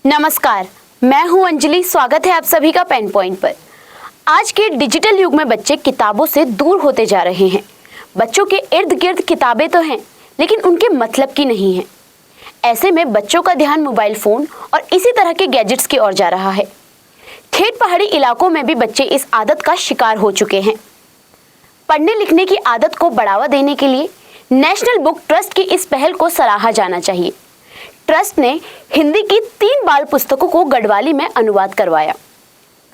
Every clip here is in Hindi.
नमस्कार, मैं हूं अंजलि। स्वागत है आप सभी का पेन पॉइंट पर। आज के डिजिटल युग में बच्चे किताबों से दूर होते जा रहे हैं। बच्चों के इर्द गिर्द किताबें तो हैं, लेकिन उनके मतलब की नहीं है। ऐसे में बच्चों का ध्यान मोबाइल फोन और इसी तरह के गैजेट्स की ओर जा रहा है। ठेठ पहाड़ी इलाकों में भी बच्चे इस आदत का शिकार हो चुके हैं। पढ़ने लिखने की आदत को बढ़ावा देने के लिए नेशनल बुक ट्रस्ट की इस पहल को सराहा जाना चाहिए। ट्रस्ट ने हिंदी की 3 बाल पुस्तकों को गढ़वाली में अनुवाद करवाया।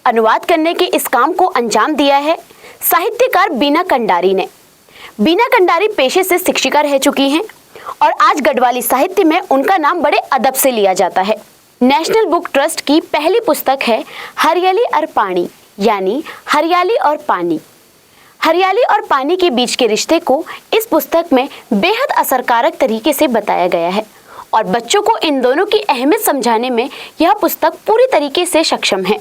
अनुवाद करने के इस काम को अंजाम दिया है साहित्यकार बीना कंडारी ने। बीना कंडारी पेशे से शिक्षिका रह चुकी हैं और आज गढ़वाली साहित्य में उनका नाम बड़े अदब से लिया जाता है। नेशनल बुक ट्रस्ट की पहली पुस्तक है हरियाली और पानी, यानी हरियाली और पानी। हरियाली और पानी के बीच के रिश्ते को इस पुस्तक में बेहद असरकारक तरीके से बताया गया है और बच्चों को इन दोनों की अहमियत समझाने में यह पुस्तक पूरी तरीके से सक्षम है।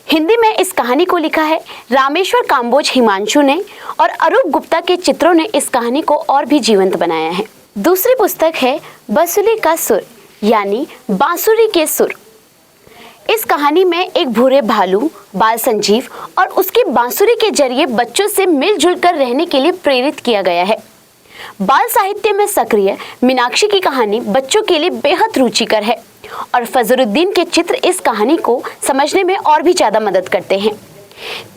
हिंदी में इस कहानी को लिखा है रामेश्वर काम्बोज हिमांशु ने और अरूप गुप्ता के चित्रों ने इस कहानी को और भी जीवंत बनाया है। दूसरी पुस्तक है बसुली का सुर, यानी बांसुरी के सुर। इस कहानी में एक भूरे भालू बाल संजीव और उसकी बांसुरी के जरिए बच्चों से मिलजुल कर रहने के लिए प्रेरित किया गया है। बाल साहित्य में सक्रिय मीनाक्षी की कहानी बच्चों के लिए बेहद रुचिकर है और फजरुद्दीन के चित्र इस कहानी को समझने में और भी ज्यादा मदद करते हैं।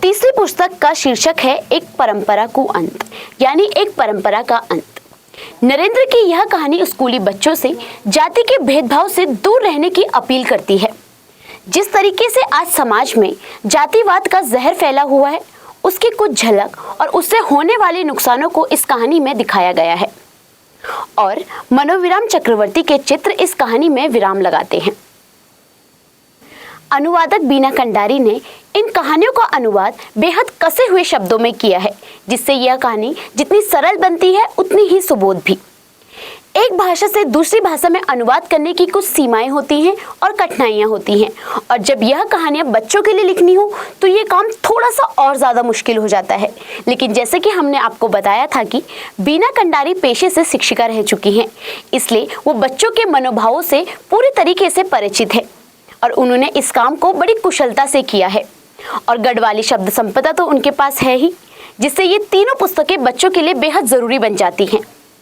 तीसरी पुस्तक का शीर्षक है एक परंपरा को अंत, यानी एक परंपरा का अंत। नरेंद्र की यह कहानी स्कूली बच्चों से जाति के भेदभाव से दूर रहने की अपील करती है। जिस तरीके से आज समाज में जातिवाद का जहर फैला हुआ है, उसकी कुछ झलक और उससे होने वाले नुकसानों को इस कहानी में दिखाया गया है और मनोविराम चक्रवर्ती के चित्र इस कहानी में विराम लगाते हैं। अनुवादक बीना कंडारी ने इन कहानियों का अनुवाद बेहद कसे हुए शब्दों में किया है, जिससे यह कहानी जितनी सरल बनती है उतनी ही सुबोध भी। एक भाषा से दूसरी भाषा में अनुवाद करने की कुछ सीमाएं होती हैं और कठिनाइयां होती हैं, और जब यह कहानियां बच्चों के लिए लिखनी हो तो ये काम थोड़ा सा और ज़्यादा मुश्किल हो जाता है। लेकिन जैसे कि हमने आपको बताया था कि बीना कंडारी पेशे से शिक्षिका रह चुकी हैं, इसलिए वो बच्चों के मनोभावों से पूरी तरीके से परिचित है और उन्होंने इस काम को बड़ी कुशलता से किया है। और गढ़वाली शब्द संपदा तो उनके पास है ही, जिससे ये तीनों पुस्तकें बच्चों के लिए बेहद ज़रूरी बन जाती हैं।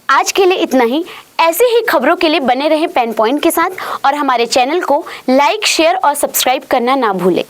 आज के लिए इतना ही। ऐसी ही खबरों के लिए बने रहें पेन पॉइंट के साथ और हमारे चैनल को लाइक, शेयर और सब्सक्राइब करना ना भूलें।